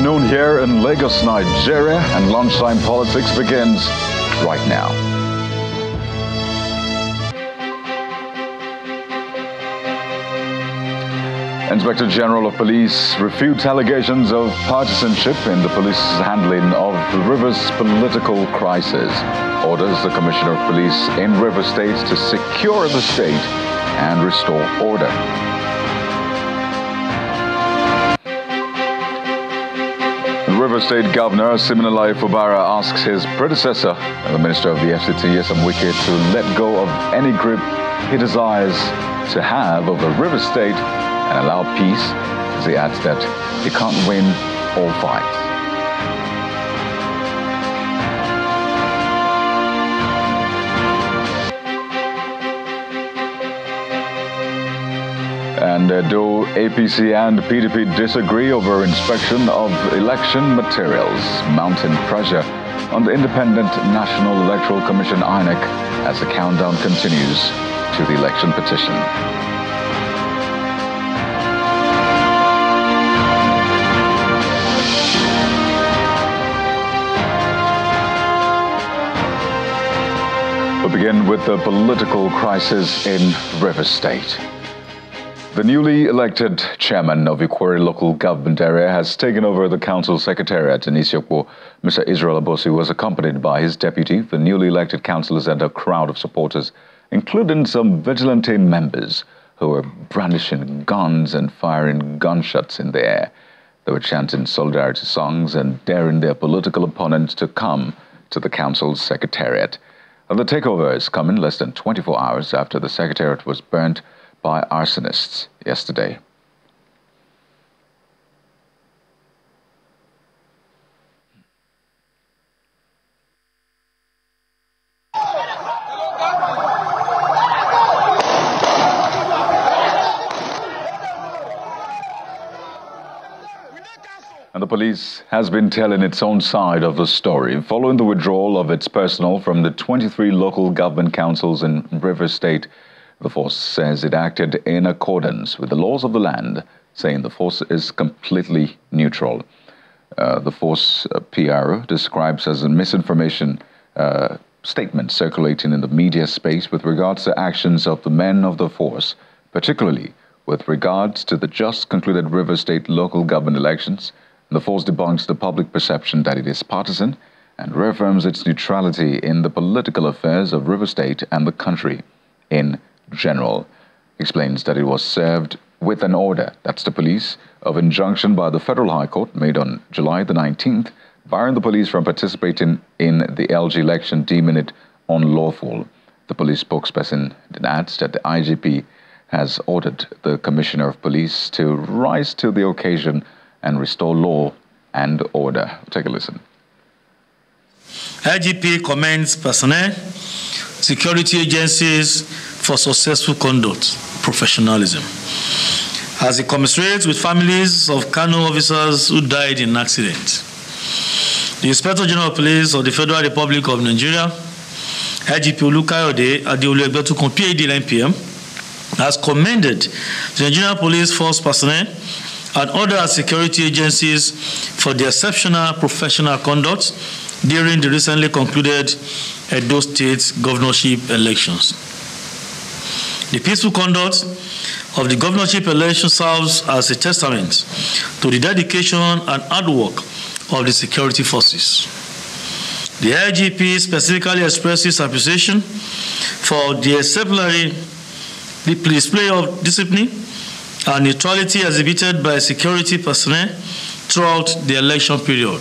noon here in Lagos, Nigeria, and Lunchtime Politics begins right now. Inspector General of Police refutes allegations of partisanship in the police's handling of the Rivers political crisis. Orders the Commissioner of Police in River State to secure the state and restore order. River State Governor Siminalayi Fubara asks his predecessor, the Minister of the FCT, Wike, to let go of any grip he desires to have over River State and allow peace, as he adds that he can't win all fights. And though APC and PDP disagree over inspection of election materials, mounting pressure on the Independent National Electoral Commission (INEC) as the countdown continues to the election petition. We'll begin with the political crisis in River State. The newly elected chairman of Ikwere local government area has taken over the council secretariat in Isiokpo. Mr. Israel Abosi was accompanied by his deputy, the newly elected councillors, and a crowd of supporters, including some vigilante members who were brandishing guns and firing gunshots in the air. They were chanting solidarity songs and daring their political opponents to come to the council's secretariat. The takeover is coming less than 24 hours after the secretariat was burnt by arsonists yesterday. And the police has been telling its own side of the story following the withdrawal of its personnel from the 23 local government councils in River State. The force says it acted in accordance with the laws of the land, saying the force is completely neutral. The force PRO describes as a misinformation statement circulating in the media space with regards to actions of the men of the force, particularly with regards to the just concluded River State local government elections. The force debunks the public perception that it is partisan and reaffirms its neutrality in the political affairs of River State and the country in general. Explains that it was served with an order, that's the police, of injunction by the Federal High Court made on July the 19th, barring the police from participating in the LG election, deeming it unlawful. The police spokesperson then adds that the IGP has ordered the Commissioner of Police to rise to the occasion and restore law and order. Take a listen. IGP commends personnel, security agencies for successful conduct, professionalism. As he commiserates with families of Kano officers who died in an accident, the Inspector General of Police of the Federal Republic of Nigeria, IGP Olukayode Adeoluegbetukun, PhD, NPF, has commended the Nigerian Police Force personnel and other security agencies for their exceptional professional conduct during the recently concluded Edo State governorship elections. The peaceful conduct of the governorship election serves as a testament to the dedication and hard work of the security forces. The IGP specifically expresses appreciation for the exemplary display of discipline and neutrality exhibited by security personnel throughout the election period.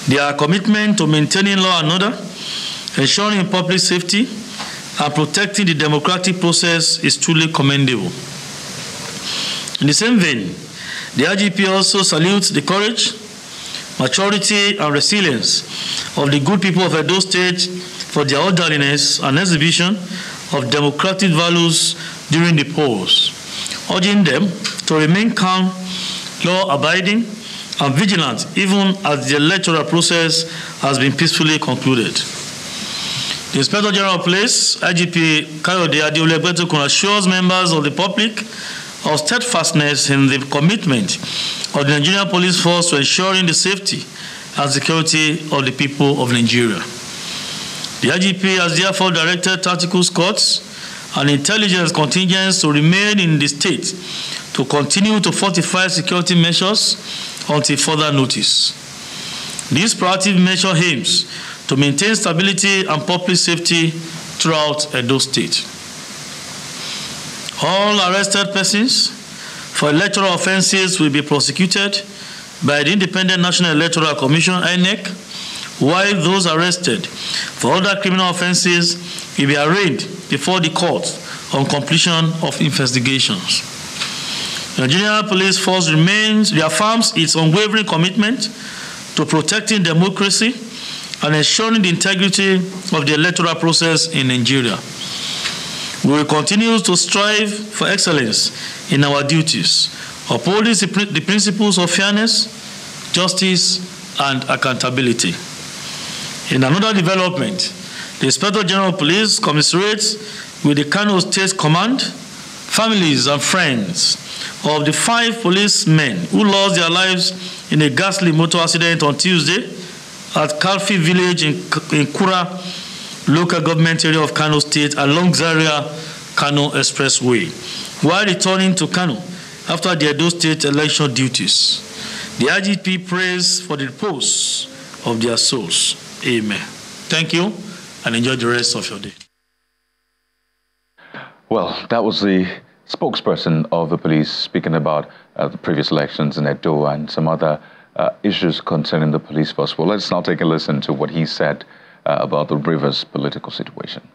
Their commitment to maintaining law and order, ensuring public safety, and protecting the democratic process is truly commendable. In the same vein, the IGP also salutes the courage, maturity, and resilience of the good people of Edo State for their orderliness and exhibition of democratic values during the polls, urging them to remain calm, law-abiding, and vigilant even as the electoral process has been peacefully concluded. The Inspector General of Police, IGP Kayode Adeoluegbetukun, assures members of the public of steadfastness in the commitment of the Nigerian police force to ensuring the safety and security of the people of Nigeria. The IGP has therefore directed tactical squads and intelligence contingents to remain in the state to continue to fortify security measures until further notice. This proactive measure aims to maintain stability and public safety throughout Edo State. All arrested persons for electoral offences will be prosecuted by the Independent National Electoral Commission, INEC, while those arrested for other criminal offences will be arraigned before the court on completion of investigations. The Nigerian Police Force reaffirms its unwavering commitment to protecting democracy and ensuring the integrity of the electoral process in Nigeria. We will continue to strive for excellence in our duties, upholding the principles of fairness, justice, and accountability. In another development, the Inspector General of Police commiserates with the Kano State Command, families and friends of the 5 policemen who lost their lives in a ghastly motor accident on Tuesday at Kalfi village in Kura local government area of Kano State along Zaria-Kano Expressway, while returning to Kano after the Edo State election duties. The IGP prays for the repose of their souls. Amen. Thank you, and enjoy the rest of your day. Well, that was the spokesperson of the police speaking about the previous elections in Edo and some other issues concerning the police force. Well, let's now take a listen to what he said about the Rivers political situation.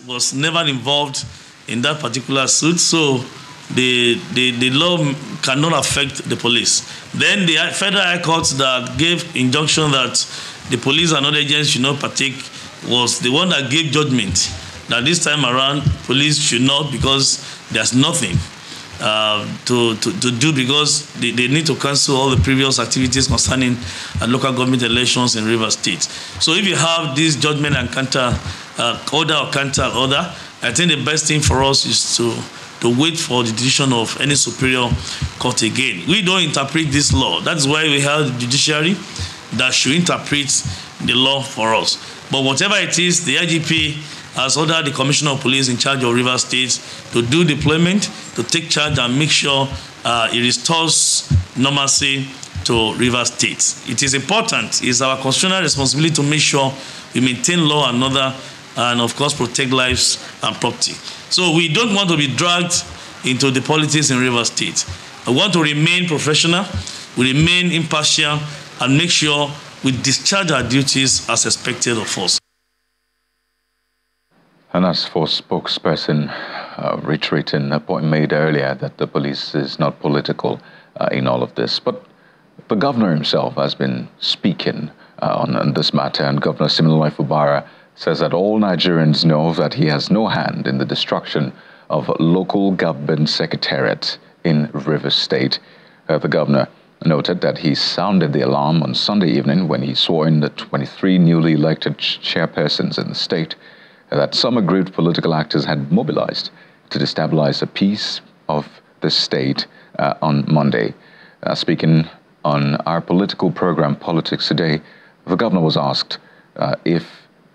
Was never involved in that particular suit, so the law cannot affect the police. Then the Federal High Court that gave injunction that the police and other agents should not partake was the one that gave judgment that this time around police should not, because there's nothing to do, because they need to cancel all the previous activities concerning local government elections in Rivers State. So if you have this judgment and counter order, I think the best thing for us is to wait for the decision of any superior court again. We don't interpret this law. That's why we have the judiciary that should interpret the law for us. But whatever it is, the IGP has ordered the Commissioner of Police in charge of Rivers State to do deployment, to take charge and make sure it restores normalcy to Rivers State. It is important. It's our constitutional responsibility to make sure we maintain law and order and, of course, protect lives and property. So we don't want to be dragged into the politics in Rivers State. I want to remain professional, we remain impartial, and make sure we discharge our duties as expected of us. And as for spokesperson reiterating a point made earlier that the police is not political in all of this, but the governor himself has been speaking on this matter, and Governor Siminalayi Fubara says that all Nigerians know that he has no hand in the destruction of local government secretariat in Rivers State. The governor noted that he sounded the alarm on Sunday evening when he swore in the 23 newly elected chairpersons in the state that some aggrieved political actors had mobilized to destabilize the peace of the state on Monday. Speaking on our political program, Politics Today, the governor was asked if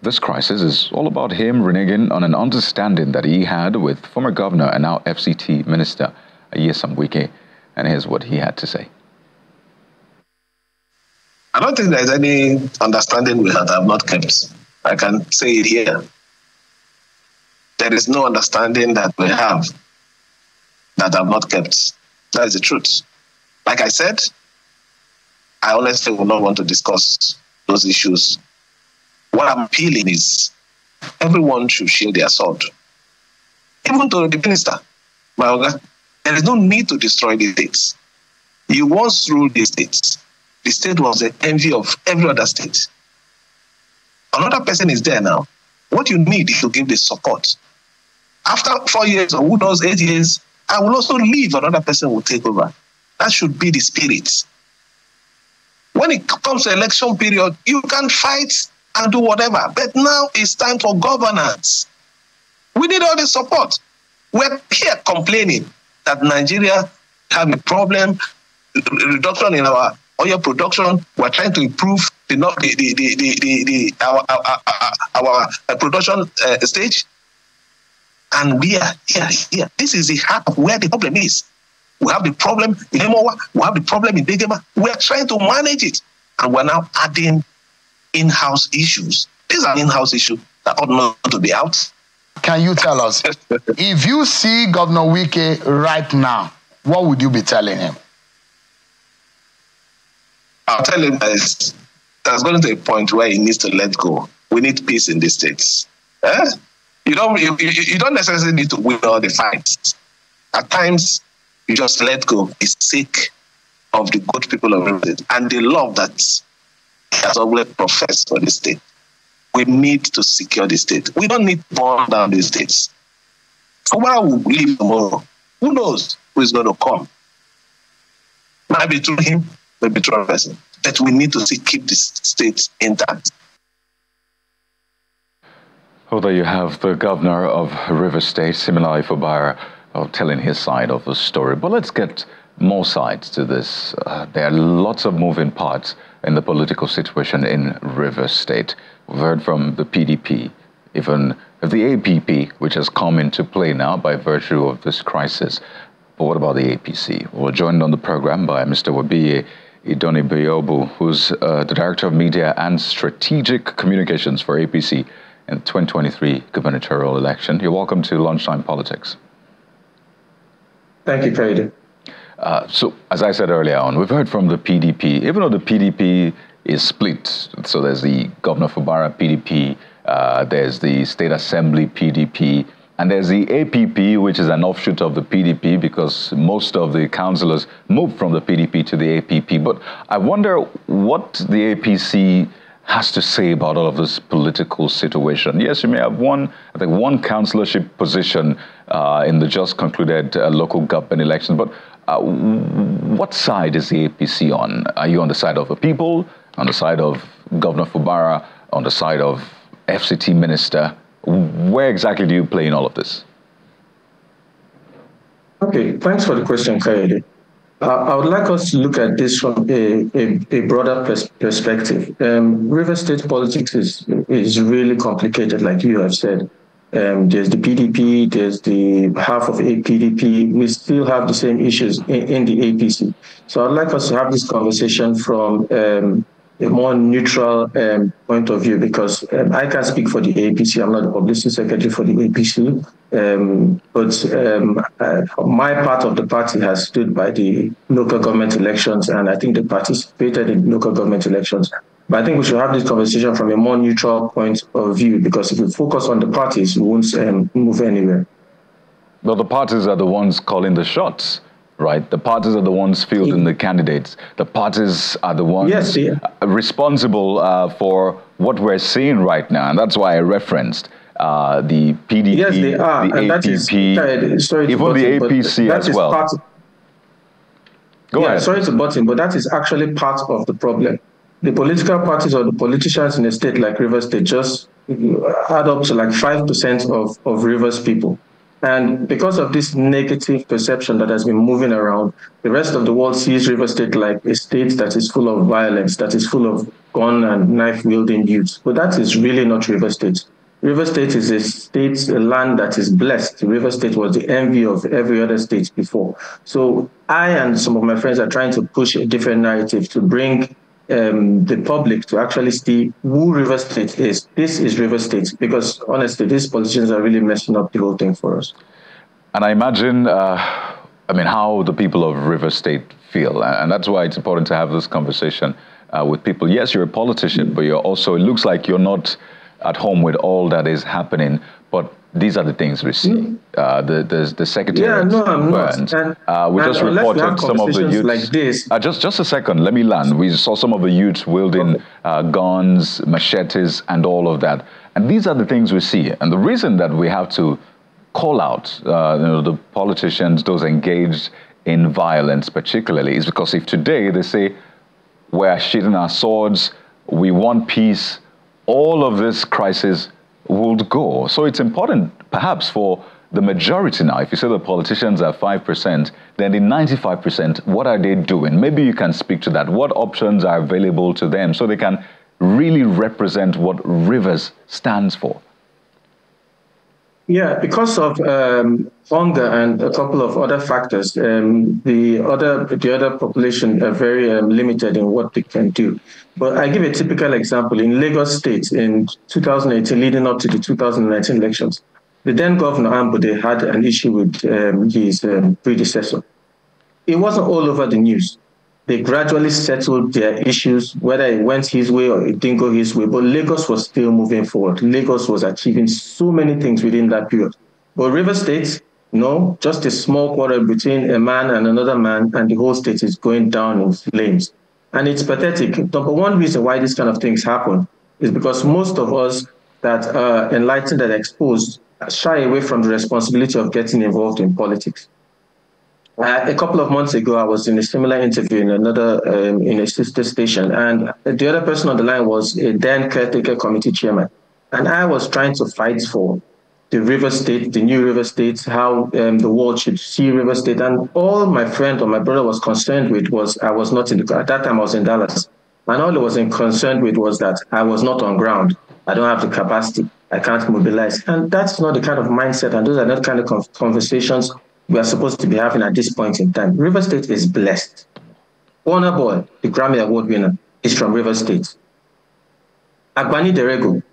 this crisis is all about him reneging on an understanding that he had with former governor and now FCT minister Wike, and here's what he had to say. I don't think there's any understanding we have not kept. I can say it here. There is no understanding that we have that I've not kept. That is the truth. Like I said, I honestly would not want to discuss those issues. What I'm appealing is everyone should shield their sword. Even to the minister, Mayoga, there is no need to destroy these states. You once ruled these states. The state was the envy of every other state. Another person is there now. What you need is to give the support. After 4 years, or who knows, 8 years, I will also leave, another person will take over. That should be the spirit. When it comes to election period, you can fight and do whatever. But now it's time for governance. We need all the support. We're here complaining that Nigeria have a problem, reduction in our oil production. We're trying to improve our production stage, and we are here. This is the heart of where the problem is. We have the problem in Emowa, we have the problem in Degema. We are trying to manage it, and we're now adding in-house issues. These are in-house issues that ought not to be out. Can you tell us, if you see Governor Wike right now, what would you be telling him? I'll tell him that there's going to be a point where he needs to let go. We need peace in the states. You don't necessarily need to win all the fights. At times, you just let go. It's sake of the good people of the state and the love that he has always professed for the state. We need to secure the state. We don't need to burn down the states. Fubara will leave tomorrow. Who knows who is going to come? Maybe through him, maybe through a person. But we need to keep the state intact. Oh, there you have the governor of River State, Siminalayi Fubara, telling his side of the story. But let's get more sides to this. There are lots of moving parts in the political situation in River State. We've heard from the PDP, even the APP, which has come into play now by virtue of this crisis. But what about the APC? We're joined on the program by Mr. Wabiye Idonibeyobu, who's the Director of Media and Strategic Communications for APC in the 2023 gubernatorial election. You're welcome to Lunchtime Politics. Thank you, Kaide. So, as I said earlier on, we've heard from the PDP, even though the PDP is split. So there's the Governor Fubara PDP, there's the State Assembly PDP, and there's the APP, which is an offshoot of the PDP because most of the councillors moved from the PDP to the APP. But I wonder what the APC has to say about all of this political situation. Yes, you may have one councillorship position in the just concluded local government election, but what side is the APC on? Are you on the side of the people, on the side of Governor Fubara, on the side of FCT Minister? Where exactly do you play in all of this? Okay, thanks for the question, Kaide. I would like us to look at this from a broader perspective. River State politics is really complicated, like you have said. There's the PDP, there's the half of a PDP. We still have the same issues in the APC. So I'd like us to have this conversation from a more neutral point of view, because I can't speak for the APC. I'm not the publicity secretary for the APC. But my part of the party has stood by the local government elections, and I think they participated in local government elections. But I think we should have this conversation from a more neutral point of view, because if we focus on the parties, we won't move anywhere. Well, the parties are the ones calling the shots, right? The parties are the ones fielding the candidates. The parties are the ones responsible for what we're seeing right now. And that's why I referenced the PDP, yes, they are. the and APP, even the APC as well. Go ahead. Sorry to butt in, but that is actually part of the problem. The political parties or the politicians in a state like River State just add up to like 5% of Rivers people. And because of this negative perception that has been moving around, the rest of the world sees River State like a state that is full of violence, that is full of gun and knife-wielding youths. But that is really not River State. River State is a land that is blessed. River State was the envy of every other state before. So I and some of my friends are trying to push a different narrative to bring the public to actually see who River State is. This is River State, because honestly, these politicians are really messing up the whole thing for us. And I imagine, how the people of River State feel. And that's why it's important to have this conversation with people. Yes, you're a politician, but you're also, it looks like you're not at home with all that is happening, but these are the things we see. The secretary burns. We just reported some of the youths. Like this. Just a second, let me land. We saw some of the youths wielding guns, machetes, and all of that. And these are the things we see. And the reason that we have to call out the politicians, those engaged in violence particularly, is because if today they say, we're sheathing our swords, we want peace, all of this crisis would go. So it's important, perhaps, for the majority now, if you say the politicians are 5%, then the 95%, what are they doing? Maybe you can speak to that. What options are available to them so they can really represent what Rivers stands for? Yeah, because of hunger and a couple of other factors, the other population are very limited in what they can do. But I give a typical example. In Lagos State in 2018, leading up to the 2019 elections, the then Governor Ambode had an issue with his predecessor. It wasn't all over the news. They gradually settled their issues, whether it went his way or it didn't go his way. But Lagos was still moving forward. Lagos was achieving so many things within that period. But River State, no, just a small quarrel between a man and another man, and the whole state is going down in flames. And it's pathetic. Number one reason why these kind of things happen is because most of us that are enlightened and exposed shy away from the responsibility of getting involved in politics. A couple of months ago, I was in a similar interview in in a sister station, and the other person on the line was a then caretaker committee chairman. And I was trying to fight for the River State, the new River State, how the world should see River State. And all my friend or my brother was concerned with was I was not at that time I was in Dallas. And all he was concerned with was that I was not on ground. I don't have the capacity. I can't mobilize. And that's not the kind of mindset, and those are not kind of conversations we are supposed to be having at this point in time. River State is blessed. Burna Boy, the Grammy Award winner, is from River State. Agbani Derego,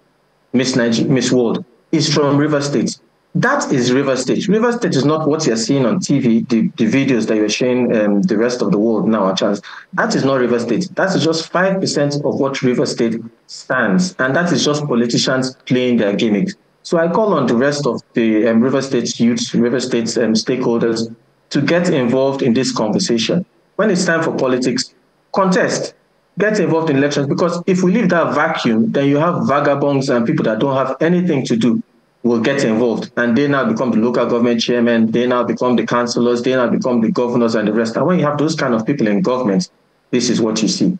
Miss World, is from River State. That is River State. River State is not what you're seeing on TV, the videos that you're showing the rest of the world now on chance. That is not River State. That is just 5% of what River State stands. And that is just politicians playing their gimmicks. So I call on the rest of the River State youths, River State stakeholders to get involved in this conversation. When it's time for politics, contest, get involved in elections, because if we leave that vacuum, then you have vagabonds and people that don't have anything to do will get involved, and they now become the local government chairman, they now become the councillors, they now become the governors and the rest. And when you have those kind of people in government, this is what you see.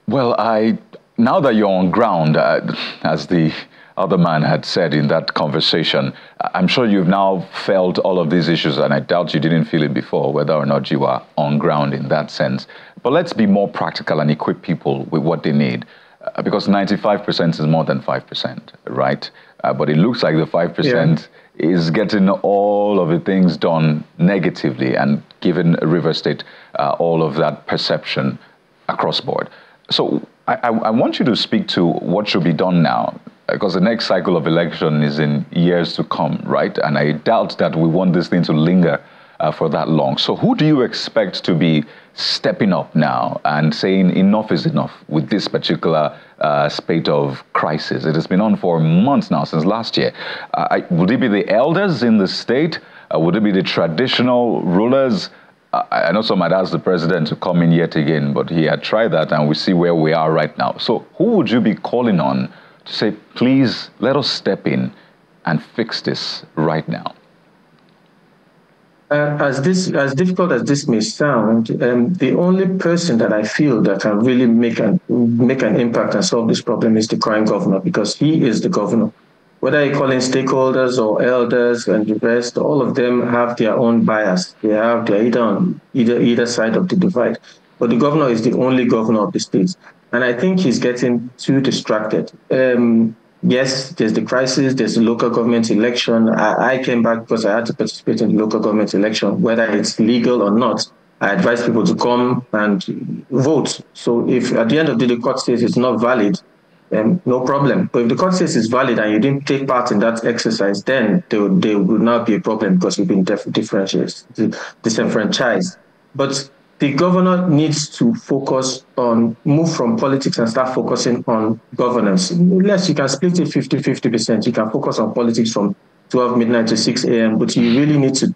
Well, now that you're on ground, as the other man had said in that conversation, I'm sure you've now felt all of these issues, and I doubt you didn't feel it before, whether or not you are on ground in that sense. But let's be more practical and equip people with what they need, because 95% is more than 5%, right? But it looks like the 5% is getting all of the things done negatively and giving River State all of that perception across board. So I want you to speak to what should be done now, because the next cycle of election is in years to come, right? And I doubt that we want this thing to linger for that long. So who do you expect to be stepping up now and saying enough is enough with this particular spate of crisis? It has been on for months now, since last year. Would it be the elders in the state? Would it be the traditional rulers? I know some might ask the president to come in yet again, but he had tried that and we see where we are right now. So who would you be calling on to say, please, let us step in and fix this right now? As difficult as this may sound, the only person that I feel that can really make an impact and solve this problem is the current governor, because he is the governor. Whether you call in stakeholders or elders and the rest, all of them have their own bias. They're either on either side of the divide. But the governor is the only governor of the state. And I think he's getting too distracted. Yes, there's the crisis, there's the local government election. I came back because I had to participate in the local government election, whether it's legal or not. I advise people to come and vote. So if at the end of the day, the court says it's not valid, no problem. But if the court says it's valid and you didn't take part in that exercise, then there would not be a problem because you've been disenfranchised. But the governor needs to move from politics and start focusing on governance. Unless you can split it 50-50%, you can focus on politics from 12 midnight to 6 a.m., but you really need to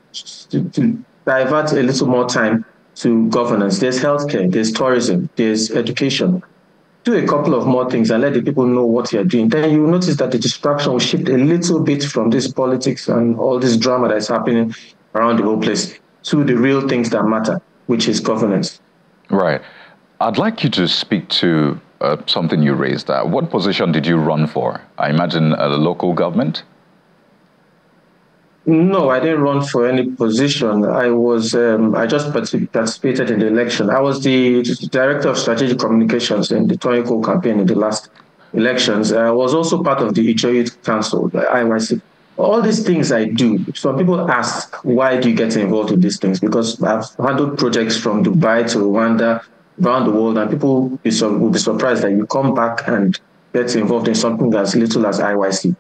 divert a little more time to governance. There's healthcare, there's tourism, there's education. Do a couple of more things and let the people know what you're doing. Then you will notice that the distraction will shift a little bit from this politics and all this drama that's happening around the whole place to the real things that matter, which is governance. Right. I'd like you to speak to something you raised. What position did you run for? I imagine the local government? No, I didn't run for any position. I just participated in the election. I was the director of strategic communications in the Toyiko campaign in the last elections. I was also part of the Icho Youth Council, the IYC. All these things I do. Some people ask, why do you get involved in these things? Because I've handled projects from Dubai to Rwanda, around the world, and people will be surprised that you come back and get involved in something as little as IYC.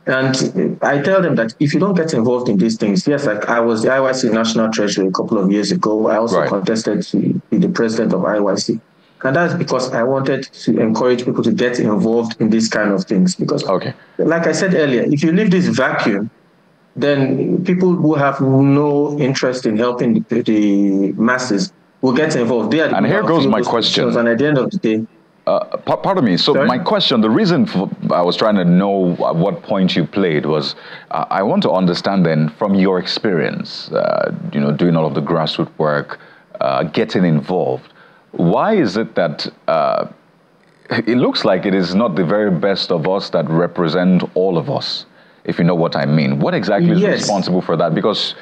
And I tell them that if you don't get involved in these things, yes, like I was the IYC National Treasurer a couple of years ago. I also contested to be the president of IYC. And that's because I wanted to encourage people to get involved in these kind of things. Because, like I said earlier, if you leave this vacuum, then people who have no interest in helping the masses will get involved. And here goes my question. And at the end of the day, pardon me. So my question, the reason I was trying to know at what point you played was, I want to understand then from your experience, doing all of the grassroots work, getting involved. Why is it that it looks like it is not the very best of us that represent all of us, if you know what I mean? What exactly is responsible for that? Because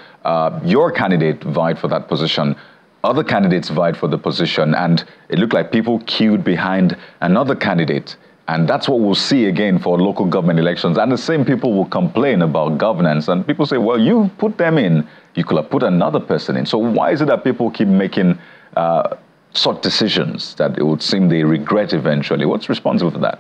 your candidate vied for that position. Other candidates vied for the position, and it looked like people queued behind another candidate. And that's what we'll see again for local government elections. And the same people will complain about governance. And people say, well, you put them in. You could have put another person in. So why is it that people keep making such decisions that it would seem they regret eventually? What's responsible for that?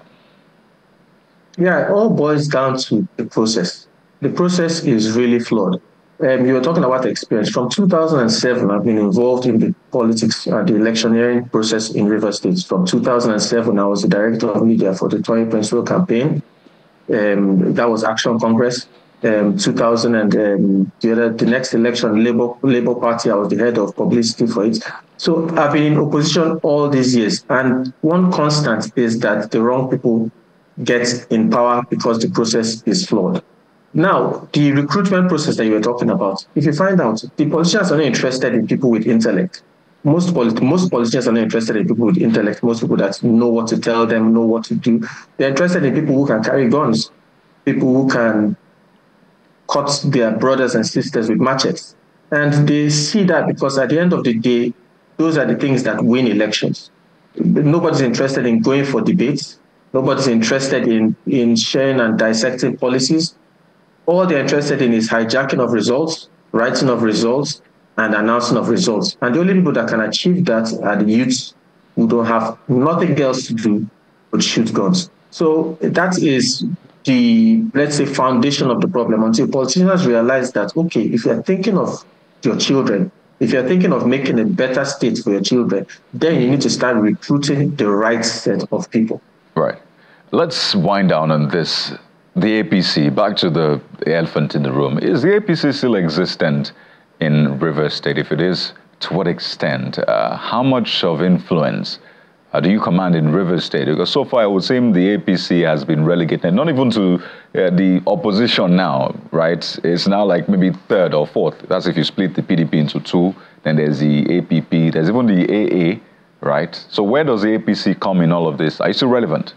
Yeah, it all boils down to the process. The process is really flawed. You were talking about the experience. From 2007, I've been involved in the politics, the electioneering process in Rivers State. From 2007, I was the director of media for the Toyin Peninsula campaign. That was Action Congress. 2000 and the next election, Labour Party, I was the head of publicity for it. So I've been in opposition all these years. And one constant is that the wrong people get in power because the process is flawed. Now, the recruitment process that you were talking about, if you find out, the politicians are not interested in people with intellect. Most politicians are not interested in people with intellect, most people that know what to tell them, know what to do. They're interested in people who can carry guns, people who can cut their brothers and sisters with machetes. And they see that because at the end of the day, those are the things that win elections. Nobody's interested in going for debates. Nobody's interested in sharing and dissecting policies. All they're interested in is hijacking of results, writing of results, and announcing of results. And the only people that can achieve that are the youths who don't have nothing else to do but shoot guns. So that is the, let's say, foundation of the problem. Until politicians realize that, okay, if you're thinking of your children, if you're thinking of making a better state for your children, then you need to start recruiting the right set of people. Right. Let's wind down on this. The APC, back to the elephant in the room. Is the APC still existent in Rivers State? If it is, to what extent? How much of influence do you command in Rivers State? Because so far, it would seem the APC has been relegated, not even to the opposition now, right? It's now like maybe third or fourth. That's if you split the PDP into two. Then there's the APP. There's even the AA, right? So where does the APC come in all of this? Are you still relevant?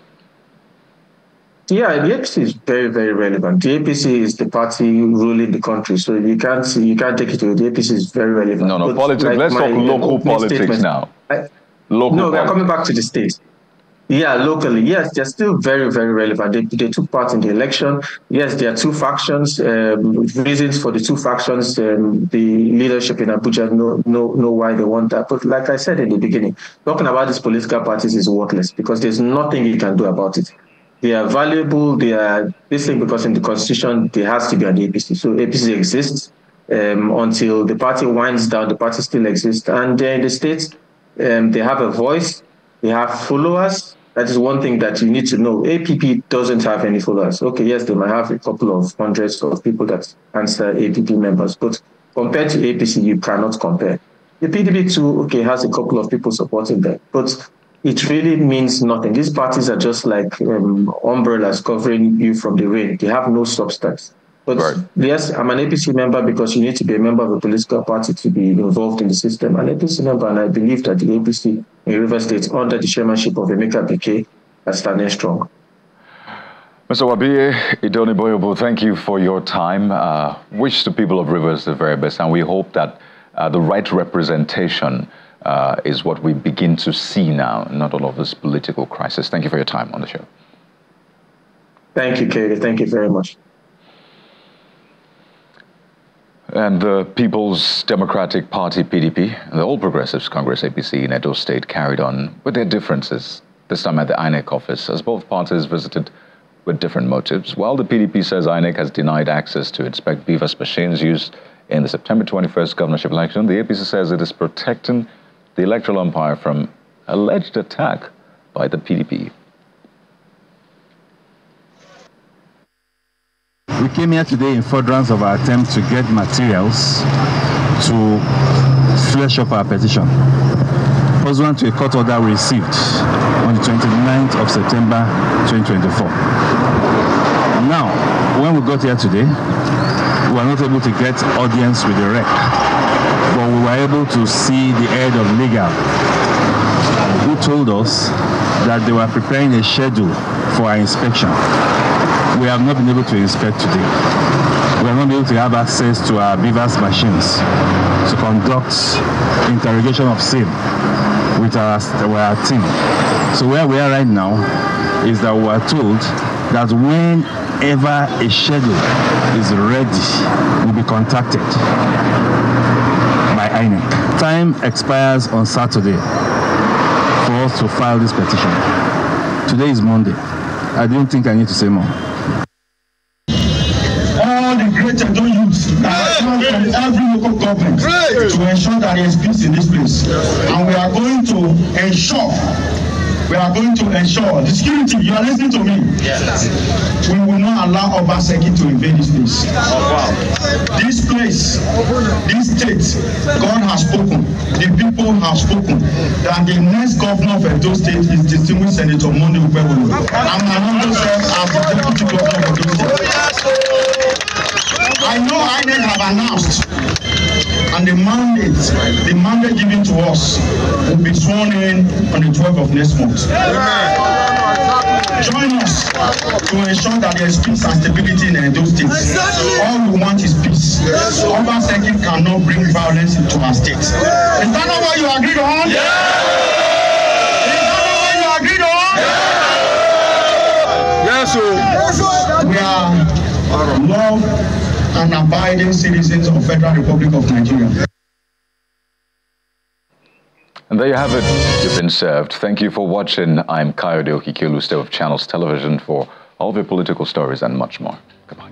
Yeah, the APC is very, very relevant. The APC is the party ruling the country, so you can't take it away. The APC is very relevant. No, but politics. Like let's talk local politics now. We're coming back to the state. Yeah, locally, yes, they're still very, very relevant. They took part in the election. Yes, there are two factions. Reasons for the two factions, the leadership in Abuja know why they want that. But like I said in the beginning, talking about these political parties is worthless because there's nothing you can do about it. They are valuable. They are this thing because in the constitution there has to be an APC. So APC exists until the party winds down. The party still exists, and in the states they have a voice. They have followers. That is one thing that you need to know. APP doesn't have any followers. Okay, yes, they might have a couple of hundreds of people that answer APP members, but compared to APC, you cannot compare. The PDP too, okay, has a couple of people supporting them, but it really means nothing. These parties are just like umbrellas covering you from the rain. They have no substance. But yes, I'm an APC member because you need to be a member of a political party to be involved in the system. I'm an APC member, and I believe that the APC in Rivers State, under the chairmanship of Emeka Bike, are standing strong. Mr. Wabie Idoniboyobo, thank you for your time. Wish the people of Rivers the very best, and we hope that the right representation is what we begin to see now, not all of this political crisis. Thank you for your time on the show. Thank you, Katie. Thank you very much. And the People's Democratic Party, PDP, and the All Progressives Congress, APC, in Edo State carried on with their differences, this time at the INEC office, as both parties visited with different motives. While the PDP says INEC has denied access to inspect BVAS machines used in the September 21st governorship election, the APC says it is protecting the electoral umpire from alleged attack by the PDP. We came here today in furtherance of our attempt to get materials to flesh up our petition, pursuant to a court order we received on the 29th of September 2024. Now, when we got here today, we were not able to get audience with the rep, but we were able to see the head of legal, who told us that they were preparing a schedule for our inspection. We have not been able to inspect today. We have not been able to have access to our BVAS machines to conduct interrogation of SIM with our team. So where we are right now is that we are told that whenever a schedule is ready, we'll be contacted by INEC. Time expires on Saturday for us to file this petition. Today is Monday. I don't think I need to say more. All the great Edo youths that come from every local government to ensure that there is peace in this place. And we are going to ensure the security. You are listening to me? Yes. We will not allow Obaseki to invade this place. This place, this state, God has spoken. The people have spoken that the next governor of Edo State is distinguished Senator Monday Upewolo. I'm an as the deputy governor of Edo State. I know INEC have announced, and the mandate given to us will be sworn in on the 12th of next month. Join us to ensure that there is peace and stability in Edo State. All we want is peace. Obaseki cannot bring violence into our state. Is that not what you agreed on? Yeah! Is that not what you agreed on? Yeah! Yes, sir. We are love and abiding citizens of Federal Republic of Nigeria. And there you have it. You've been served. Thank you for watching. I'm Kayode Okikiolu, Stay with Channels Television for all of your political stories and much more. Goodbye.